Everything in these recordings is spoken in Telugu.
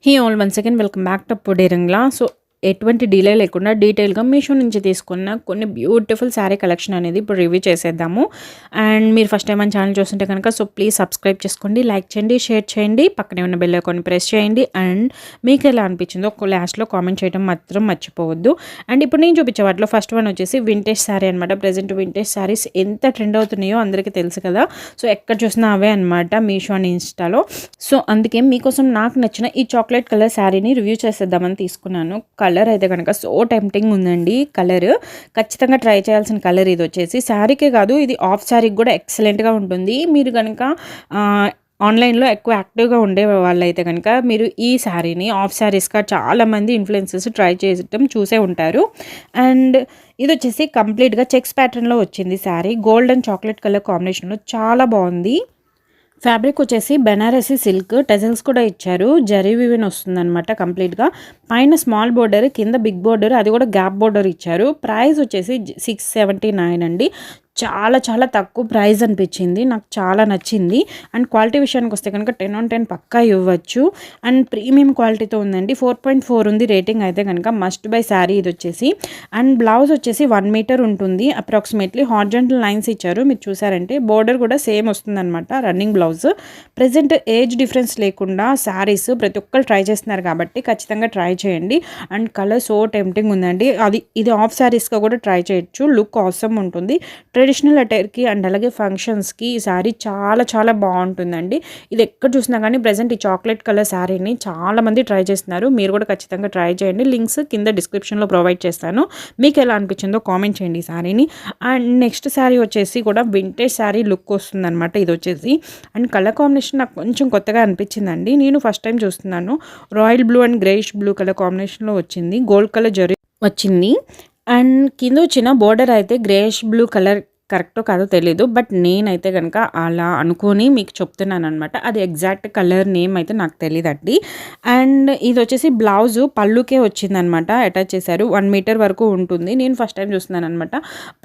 Hey all once again welcome back to పొడేరంగ్లా. సో ఎటువంటి డిలే లేకుండా డీటెయిల్గా మీషో నుంచి తీసుకున్న కొన్ని బ్యూటిఫుల్ శారీ కలెక్షన్ అనేది ఇప్పుడు రివ్యూ చేసేద్దాము. అండ్ మీరు ఫస్ట్ టైం మన ఛానల్ చూస్తుంటే కనుక సో ప్లీజ్ సబ్స్క్రైబ్ చేసుకోండి, లైక్ చేయండి, షేర్ చేయండి, పక్కనే ఉన్న బెల్ ఐకాన్ ప్రెస్ చేయండి. అండ్ మీకు ఎలా అనిపించిందో లాస్ట్లో కామెంట్ చేయడం మాత్రం మర్చిపోవద్దు. అండ్ ఇప్పుడు నేను చూపించే వాటిలో ఫస్ట్ వన్ వచ్చేసి వింటేజ్ శారీ అనమాట. ప్రజెంట్ వింటేజ్ శారీస్ ఎంత ట్రెండ్ అవుతున్నాయో అందరికీ తెలుసు కదా. సో ఎక్కడ చూసినా అవే అనమాట మీషో అండ్ ఇన్స్టాలో. సో అందుకే మీకోసం నాకు నచ్చిన ఈ చాక్లెట్ కలర్ శారీని రివ్యూ చేసేద్దామని తీసుకున్నాను. కలర్ అయితే కనుక సో టెంప్టింగ్ ఉందండి. కలర్ ఖచ్చితంగా ట్రై చేయాల్సిన కలర్ ఇది వచ్చేసి. శారీకే కాదు, ఇది ఆఫ్ శారీకి కూడా ఎక్సలెంట్గా ఉంటుంది. మీరు కనుక ఆన్లైన్లో ఎక్కువ యాక్టివ్గా ఉండే వాళ్ళైతే కనుక మీరు ఈ శారీని ఆఫ్ శారీస్గా చాలామంది ఇన్ఫ్లుయెన్సర్స్ ట్రై చేయడం చూసే ఉంటారు. అండ్ ఇది వచ్చేసి కంప్లీట్గా చెక్స్ ప్యాటర్న్లో వచ్చింది sari. Gold and chocolate colour కాంబినేషన్లో చాలా బాగుంది. ఫ్యాబ్రిక్ వచ్చేసి బెనారసీ సిల్క్, టెజల్స్ కూడా ఇచ్చారు. జరీ వివిన్ వస్తుందన్నమాట కంప్లీట్గా. పైన స్మాల్ బోర్డర్, కింద బిగ్ బోర్డర్, అది కూడా గ్యాప్ బోర్డర్ ఇచ్చారు. ప్రైస్ వచ్చేసి 679 అండి. చాలా చాలా తక్కువ ప్రైస్ అనిపించింది, నాకు చాలా నచ్చింది. అండ్ క్వాలిటీ విషయానికి వస్తే కనుక 10 on 10 పక్కా ఇవ్వచ్చు. అండ్ ప్రీమియం క్వాలిటీతో ఉందండి. 4.4 ఉంది రేటింగ్ అయితే కనుక. మస్ట్ బై శారీ ఇది వచ్చేసి. అండ్ బ్లౌజ్ వచ్చేసి 1 మీటర్ ఉంటుంది అప్రాక్సిమేట్లీ. హార్జెంటల్ లైన్స్ ఇచ్చారు, మీరు చూసారంటే. బోర్డర్ కూడా సేమ్ వస్తుందన్నమాట running blouse. Present age difference లేకుండా శారీస్ ప్రతి ఒక్కరు ట్రై చేస్తున్నారు కాబట్టి ఖచ్చితంగా ట్రై చేయండి. అండ్ కలర్ సో టెంప్టింగ్ ఉందండి. ఇది ఆఫ్ శారీస్గా కూడా ట్రై చేయొచ్చు. లుక్ ఆసమ్ ఉంటుంది. ట్రెడిషనల్ అటైర్కి అండ్ అలాగే ఫంక్షన్స్కి ఈ శారీ చాలా చాలా బాగుంటుందండి. ఇది ఎక్కడ చూసినా కానీ ప్రజెంట్ ఈ చాక్లెట్ కలర్ శారీని చాలామంది ట్రై చేస్తున్నారు. మీరు కూడా ఖచ్చితంగా ట్రై చేయండి. లింక్స్ కింద డిస్క్రిప్షన్లో ప్రొవైడ్ చేస్తాను. మీకు ఎలా అనిపించిందో కామెంట్ చేయండి ఈ శారీని. అండ్ నెక్స్ట్ శారీ వచ్చేసి కూడా వింటేజ్ శారీ లుక్ వస్తుందన్నమాట ఇది వచ్చేసి. అండ్ కలర్ కాంబినేషన్ నాకు కొంచెం కొత్తగా అనిపించిందండి. నేను ఫస్ట్ టైం చూస్తున్నాను. Royal blue and greyish blue colour కాంబినేషన్లో వచ్చింది. గోల్డ్ కలర్ జరీ వచ్చింది. అండ్ కింద వచ్చిన బోర్డర్ అయితే గ్రేయిష్ బ్లూ కలర్ కరెక్టో కాదో తెలీదు, బట్ నేనైతే కనుక అలా అనుకొని మీకు చెప్తున్నాను అనమాట. అది ఎగ్జాక్ట్ కలర్ నేమ్ అయితే నాకు తెలియదండి. అండ్ ఇది వచ్చేసి బ్లౌజు పళ్ళుకే వచ్చిందనమాట, అటాచ్ చేశారు. 1 మీటర్ వరకు ఉంటుంది. నేను ఫస్ట్ టైం చూస్తున్నాను అనమాట.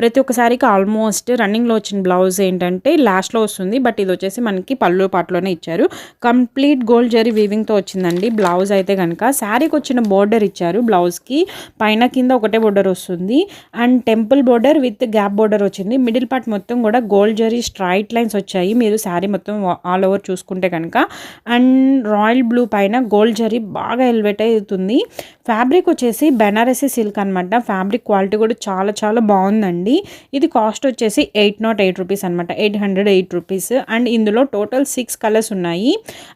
ప్రతి ఒక్కసారికి ఆల్మోస్ట్ రన్నింగ్లో వచ్చిన బ్లౌజ్ ఏంటంటే లాస్ట్లో వస్తుంది, బట్ ఇది వచ్చేసి మనకి పళ్ళు పాటలోనే ఇచ్చారు. కంప్లీట్ గోల్డ్ జరీ వీవింగ్తో వచ్చిందండి బ్లౌజ్ అయితే కనుక. శారీకి వచ్చిన బోర్డర్ ఇచ్చారు బ్లౌజ్కి. పైన కింద ఒకటే బోర్డర్ వస్తుంది. And temple border with gap border వచ్చింది. మిడిల్ పార్ట్ మొత్తం కూడా గోల్డ్ జరీ స్ట్రైట్ లైన్స్ వచ్చాయి. మీరు శారీ మొత్తం ఆల్ ఓవర్ చూసుకుంటే కనుక. అండ్ రాయల్ బ్లూ పైన గోల్డ్ జరీ బాగా ఎలివేట్ అవుతుంది. ఫ్యాబ్రిక్ వచ్చేసి బెనారసీ సిల్క్ అనమాట. ఫ్యాబ్రిక్ క్వాలిటీ కూడా చాలా చాలా బాగుందండి. ఇది కాస్ట్ వచ్చేసి 808 రూపీస్ అనమాట. 808 రూపీస్. అండ్ ఇందులో టోటల్ 6 కలర్స్ ఉన్నాయి.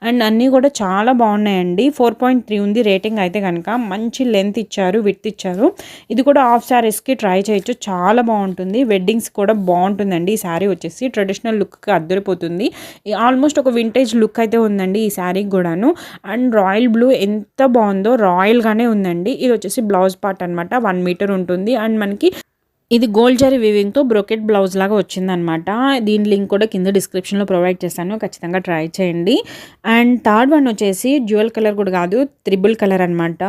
అండ్ అన్నీ కూడా చాలా బాగున్నాయండి. 4.3 ఉంది రేటింగ్ అయితే కనుక. మంచి లెంత్ ఇచ్చారు, విడ్త్ ఇచ్చారు. ఇది కూడా ఆఫ్ శారీస్కి ట్రై చేయొచ్చు, చాలా బాగుంటుంది. వెడ్డింగ్స్ కూడా బాగుంటుందండి. ఈ శారీ వచ్చేసి ట్రెడిషనల్ లుక్కి అద్దరిపోతుంది. ఆల్మోస్ట్ ఒక వింటేజ్ లుక్ అయితే ఉందండి ఈ శారీకి కూడాను. అండ్ రాయల్ బ్లూ ఎంత బాగుందో, రాయల్గానే ఉందండి. ఇది వచ్చేసి బ్లౌజ్ పార్ట్ అనమాట. 1 మీటర్ ఉంటుంది. అండ్ మనకి ఇది గోల్డ్ జరీ వీవింగ్తో బ్రోకెట్ బ్లౌజ్ లాగా వచ్చిందనమాట. దీని లింక్ కూడా కింద డిస్క్రిప్షన్లో ప్రొవైడ్ చేస్తాను, ఖచ్చితంగా ట్రై చేయండి. అండ్ థర్డ్ వన్ వచ్చేసి డ్యూయల్ కలర్ కూడా కాదు, త్రిబుల్ కలర్ అనమాట.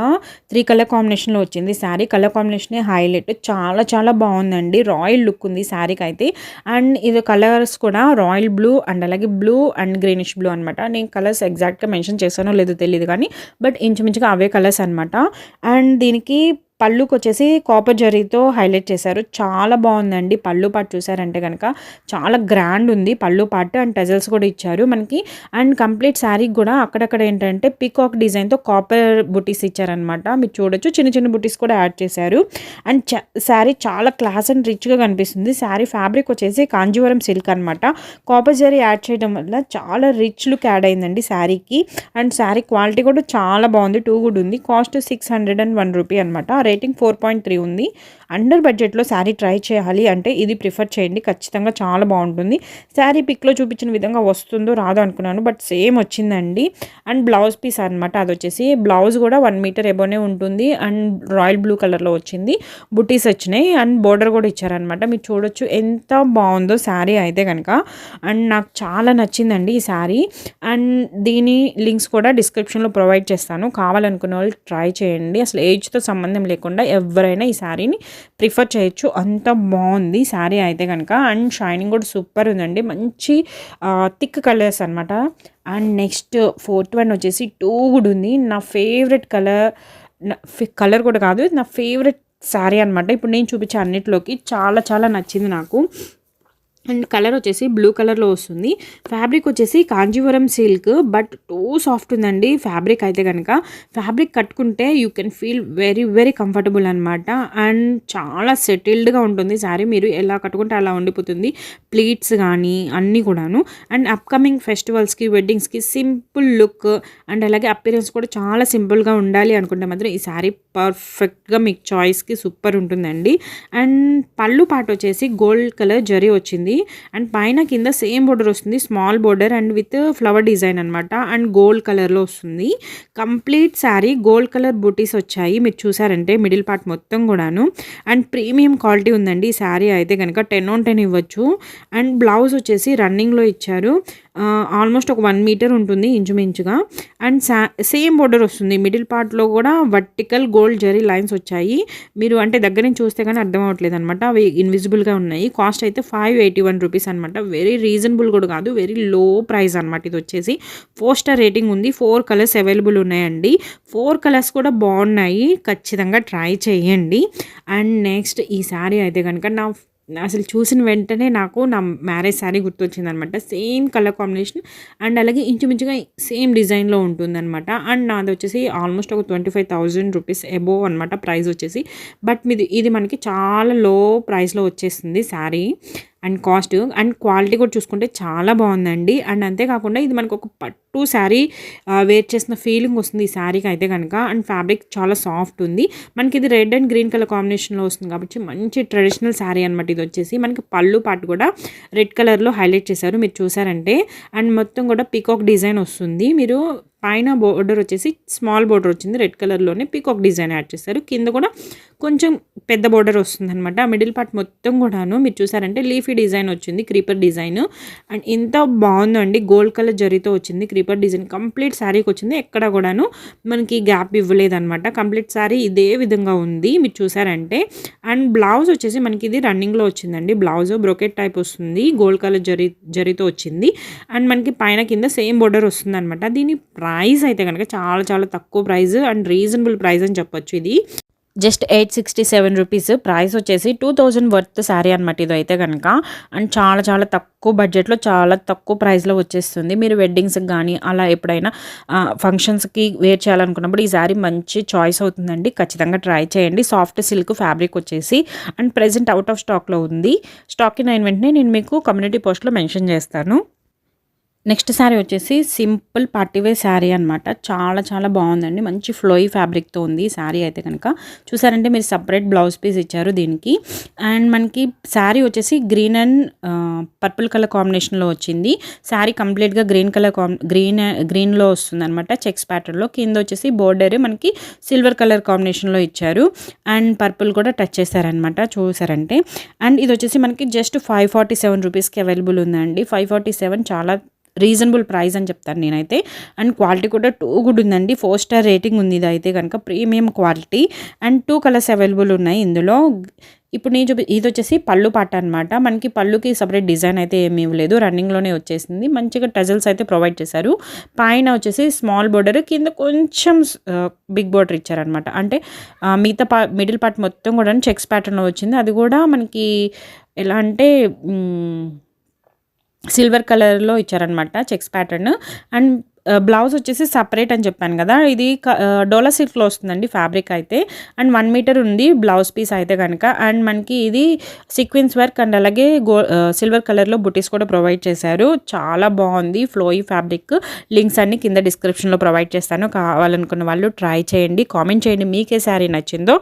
3 కలర్ కాంబినేషన్లో వచ్చింది శారీ. Colour కాంబినేషనే highlight. చాలా చాలా బాగుందండి. రాయల్ లుక్ ఉంది శారీకి అయితే. అండ్ ఇది కలర్స్ కూడా రాయల్ బ్లూ అండ్ అలాగే బ్లూ అండ్ గ్రీనిష్ బ్లూ అనమాట. నేను కలర్స్ ఎగ్జాక్ట్గా మెన్షన్ చేశానో లేదో తెలియదు కానీ, బట్ ఇంచుమించుగా అవే కలర్స్ అనమాట. అండ్ దీనికి పళ్ళుకి వచ్చేసి కాపర్ జరీతో హైలైట్ చేశారు. చాలా బాగుందండి. పళ్ళు పాటు చూసారంటే కనుక చాలా గ్రాండ్ ఉంది పళ్ళు పాటు. అండ్ టెజల్స్ కూడా ఇచ్చారు మనకి. అండ్ కంప్లీట్ శారీకి కూడా అక్కడక్కడ ఏంటంటే పీకాక్ డిజైన్తో కాపర్ బుటీస్ ఇచ్చారనమాట. మీరు చూడొచ్చు, చిన్న చిన్న బుటీస్ కూడా యాడ్ చేశారు. అండ్ శారీ చాలా క్లాస్ అండ్ రిచ్గా కనిపిస్తుంది. శారీ ఫ్యాబ్రిక్ వచ్చేసి కాంజీవరం సిల్క్ అనమాట. కాపర్ జరీ యాడ్ చేయడం వల్ల చాలా రిచ్ లుక్ యాడ్ అయిందండి శారీకి. అండ్ శారీ క్వాలిటీ కూడా చాలా బాగుంది, టూ గుడ్ ఉంది. కాస్ట్ 601 రూపీ అనమాట. రేటింగ్ 4.3 ఉంది. అండర్ బడ్జెట్లో శారీ ట్రై చేయాలి అంటే ఇది ప్రిఫర్ చేయండి, ఖచ్చితంగా చాలా బాగుంటుంది. శారీ పిక్లో చూపించిన విధంగా వస్తుందో రాదో అనుకున్నాను, బట్ సేమ్ వచ్చిందండి. అండ్ బ్లౌజ్ పీస్ అనమాట. అది వచ్చేసి బ్లౌజ్ కూడా 1 మీటర్ ఎబోనే ఉంటుంది. అండ్ రాయల్ బ్లూ కలర్లో వచ్చింది. బుటీస్ వచ్చినాయి. అండ్ బోర్డర్ కూడా ఇచ్చారనమాట. మీరు చూడొచ్చు ఎంత బాగుందో శారీ అయితే కనుక. అండ్ నాకు చాలా నచ్చిందండి ఈ శారీ. అండ్ దీని లింక్స్ కూడా డిస్క్రిప్షన్లో ప్రొవైడ్ చేస్తాను, కావాలనుకున్న వాళ్ళు ట్రై చేయండి. అసలు ఏజ్తో సంబంధం లేకుండా ఎవరైనా ఈ శారీని ప్రిఫర్ చేయొచ్చు, అంత బాగుంది శారీ అయితే కనుక. అండ్ షైనింగ్ కూడా సూపర్ ఉందండి, మంచి థిక్ కలర్స్ అనమాట. అండ్ నెక్స్ట్ ఫోర్త్ వన్ వచ్చేసి టూ కూడా ఉంది. నా ఫేవరెట్ కలర్ కూడా కాదు, నా ఫేవరెట్ శారీ అనమాట. ఇప్పుడు నేను చూపించే అన్నిటిలోకి చాలా చాలా నచ్చింది నాకు. అండ్ కలర్ వచ్చేసి బ్లూ కలర్లో వస్తుంది. ఫ్యాబ్రిక్ వచ్చేసి Kanjeevaram silk, but two soft ఉందండి ఫ్యాబ్రిక్ అయితే కనుక. ఫ్యాబ్రిక్ కట్టుకుంటే you can feel very very comfortable అనమాట. అండ్ చాలా సెటిల్డ్గా ఉంటుంది శారీ, మీరు ఎలా కట్టుకుంటే అలా ఉండిపోతుంది. ప్లీట్స్ కానీ అన్నీ కూడాను. అండ్ అప్కమింగ్ ఫెస్టివల్స్కి, వెడ్డింగ్స్కి సింపుల్ లుక్ అండ్ అలాగే అపిరెన్స్ కూడా చాలా సింపుల్గా ఉండాలి అనుకుంటే మాత్రం ఈ శారీ పర్ఫెక్ట్గా మీకు చాయిస్కి సూపర్ ఉంటుందండి. అండ్ పళ్ళు పాట వచ్చేసి గోల్డ్ కలర్ జరీ వచ్చింది. అండ్ పైన కింద సేమ్ బోర్డర్ వస్తుంది, small border and with flower design అనమాట. అండ్ గోల్డ్ కలర్లో వస్తుంది. కంప్లీట్ శారీ గోల్డ్ కలర్ బూటీస్ వచ్చాయి, మీరు చూసారంటే మిడిల్ పార్ట్ మొత్తం కూడాను. అండ్ ప్రీమియం క్వాలిటీ ఉందండి ఈ శారీ అయితే కనుక 10/10 ఇవ్వచ్చు. అండ్ బ్లౌజ్ వచ్చేసి రన్నింగ్లో ఇచ్చారు, ఆల్మోస్ట్ ఒక 1 మీటర్ ఉంటుంది ఇంచుమించుగా. అండ్ సేమ్ బోర్డర్ వస్తుంది, మిడిల్ పార్ట్లో కూడా వర్టికల్ గోల్డ్ జరీ లైన్స్ వచ్చాయి. మీరు అంటే దగ్గర నుంచి చూస్తే కానీ అర్థం అవ్వట్లేదు అనమాట, అవి ఇన్విజిబుల్గా ఉన్నాయి. కాస్ట్ అయితే 581 రూపీస్ అనమాట. వెరీ రీజనబుల్ కూడా కాదు, వెరీ లో ప్రైస్ అనమాట. ఇది వచ్చేసి 4 స్టార్ రేటింగ్ ఉంది. 4 కలర్స్ అవైలబుల్ ఉన్నాయండి. 4 కలర్స్ కూడా బాగున్నాయి, ఖచ్చితంగా ట్రై చేయండి. అండ్ నెక్స్ట్ ఈ శారీ అయితే కనుక అసలు చూసిన వెంటనే నాకు నా మ్యారేజ్ శారీ గుర్తొచ్చింది అనమాట. సేమ్ కలర్ కాంబినేషన్ అండ్ అలాగే ఇంచుమించుగా సేమ్ డిజైన్లో ఉంటుందన్నమాట. అండ్ నాది వచ్చేసి ఆల్మోస్ట్ ఒక 25,000 రూపీస్ అబోవ్ అనమాట ప్రైస్ వచ్చేసి. బట్ ఇది మనకి చాలా లో ప్రైస్లో వచ్చేస్తుంది sari. And cost and quality కూడా చూసుకుంటే చాలా బాగుందండి. అండ్ అంతేకాకుండా ఇది మనకు ఒక పట్టు శారీ వేర్ చేసిన ఫీలింగ్ వస్తుంది ఈ శారీకి అయితే కనుక. అండ్ ఫ్యాబ్రిక్ చాలా సాఫ్ట్ ఉంది. మనకి ఇది రెడ్ అండ్ గ్రీన్ కలర్ కాంబినేషన్లో వస్తుంది కాబట్టి మంచి ట్రెడిషనల్ శారీ అనమాట. ఇది వచ్చేసి మనకి పళ్ళు పాటు కూడా రెడ్ కలర్లో హైలైట్ చేశారు, మీరు చూసారంటే. అండ్ మొత్తం కూడా పీకాక్ డిజైన్ వస్తుంది. మీరు పైన బోర్డర్ వచ్చేసి స్మాల్ బోర్డర్ వచ్చింది, రెడ్ కలర్లోనే పీకాక్ డిజైన్ యాడ్ చేస్తారు. కింద కూడా కొంచెం పెద్ద బోర్డర్ వస్తుంది అనమాట. మిడిల్ పార్ట్ మొత్తం కూడాను మీరు చూసారంటే లీఫీ డిజైన్ వచ్చింది, క్రీపర్ డిజైన్. అండ్ ఎంత బాగుందండి, గోల్డ్ కలర్ జరీతో వచ్చింది క్రీపర్ డిజైన్. కంప్లీట్ శారీకి వచ్చింది, ఎక్కడ కూడాను మనకి గ్యాప్ ఇవ్వలేదన్నమాట. కంప్లీట్ శారీ ఇదే విధంగా ఉంది, మీరు చూసారంటే. అండ్ బ్లౌజ్ వచ్చేసి మనకి ఇది రన్నింగ్లో వచ్చిందండి. బ్లౌజ్ బ్రోకెట్ టైప్ వస్తుంది, గోల్డ్ కలర్ జరీతో వచ్చింది. అండ్ మనకి పైన కింద సేమ్ బోర్డర్ వస్తుంది అనమాట. దీని ప్రైస్ అయితే కనుక చాలా చాలా తక్కువ ప్రైస్ అండ్ రీజనబుల్ ప్రైస్ అని చెప్పొచ్చు. ఇది జస్ట్ 867 రూపీస్. ప్రైస్ వచ్చేసి 2000 వర్త్ శారీ అనమాట ఇది అయితే కనుక. అండ్ చాలా చాలా తక్కువ బడ్జెట్లో చాలా తక్కువ ప్రైస్లో వచ్చేస్తుంది. మీరు వెడ్డింగ్స్కి కానీ అలా ఎప్పుడైనా ఫంక్షన్స్కి వేర్ చేయాలనుకున్నప్పుడు ఈ శారీ మంచి చాయిస్ అవుతుందండి, ఖచ్చితంగా ట్రై చేయండి. సాఫ్ట్ సిల్క్ ఫ్యాబ్రిక్ వచ్చేసి అండ్ ప్రెజెంట్ అవుట్ ఆఫ్ స్టాక్లో ఉంది. స్టాక్ ఇన్ అయిన వెంటనే నేను మీకు కమ్యూనిటీ పోస్ట్లో మెన్షన్ చేస్తాను. నెక్స్ట్ శారీ వచ్చేసి సింపుల్ పార్టీవేర్ శారీ అనమాట. చాలా చాలా బాగుందండి, మంచి ఫ్లోయి ఫ్యాబ్రిక్తో ఉంది ఈ శారీ అయితే కనుక. చూసారంటే మీరు సపరేట్ బ్లౌజ్ పీస్ ఇచ్చారు దీనికి. అండ్ మనకి శారీ వచ్చేసి గ్రీన్ అండ్ పర్పుల్ కలర్ కాంబినేషన్లో వచ్చింది. శారీ కంప్లీట్గా గ్రీన్లో వస్తుంది అనమాట, చెక్స్ ప్యాటర్న్లో. కింద వచ్చేసి బోర్డర్ మనకి సిల్వర్ కలర్ కాంబినేషన్లో ఇచ్చారు. అండ్ పర్పుల్ కూడా టచ్ చేశారనమాట, చూసారంటే. అండ్ ఇది వచ్చేసి మనకి జస్ట్ 547 రూపీస్కి అవైలబుల్ ఉందండి. 547 చాలా రీజనబుల్ ప్రైస్ అని చెప్తాను నేనైతే. అండ్ క్వాలిటీ కూడా టూ గుడ్ ఉందండి, 4 స్టార్ రేటింగ్ ఉంది ఇది అయితే కనుక. Premium quality and 2 colours available ఉన్నాయి ఇందులో. ఇప్పుడు నేను ఇది వచ్చేసి పళ్ళు పాట అనమాట. మనకి పళ్ళుకి సపరేట్ డిజైన్ అయితే ఏమీ ఇవ్వలేదు, రన్నింగ్లోనే వచ్చేసింది. మంచిగా టజల్స్ అయితే ప్రొవైడ్ చేశారు. పైన వచ్చేసి స్మాల్ బోర్డర్, కింద కొంచెం బిగ్ బోర్డర్ ఇచ్చారనమాట. అంటే మిగతా మిడిల్ పార్ట్ మొత్తం కూడా చెక్స్ ప్యాటర్న్లో వచ్చింది. అది కూడా మనకి ఎలా అంటే సిల్వర్ కలర్లో ఇచ్చారనమాట చెక్స్ ప్యాటర్న్. అండ్ బ్లౌజ్ వచ్చేసి సపరేట్ అని చెప్పాను కదా, ఇది డోలా సిల్క్లో వస్తుందండి ఫ్యాబ్రిక్ అయితే. అండ్ 1 మీటర్ ఉంది బ్లౌజ్ పీస్ అయితే కనుక. అండ్ మనకి ఇది సీక్వెన్స్ వర్క్ అండ్ అలాగే సిల్వర్ కలర్లో బుటీస్ కూడా ప్రొవైడ్ చేశారు. చాలా బాగుంది ఫ్లోయి ఫ్యాబ్రిక్. లింక్స్ అన్ని కింద డిస్క్రిప్షన్లో ప్రొవైడ్ చేస్తాను, కావాలనుకున్న వాళ్ళు ట్రై చేయండి. కామెంట్ చేయండి మీకే శారీ నచ్చిందో.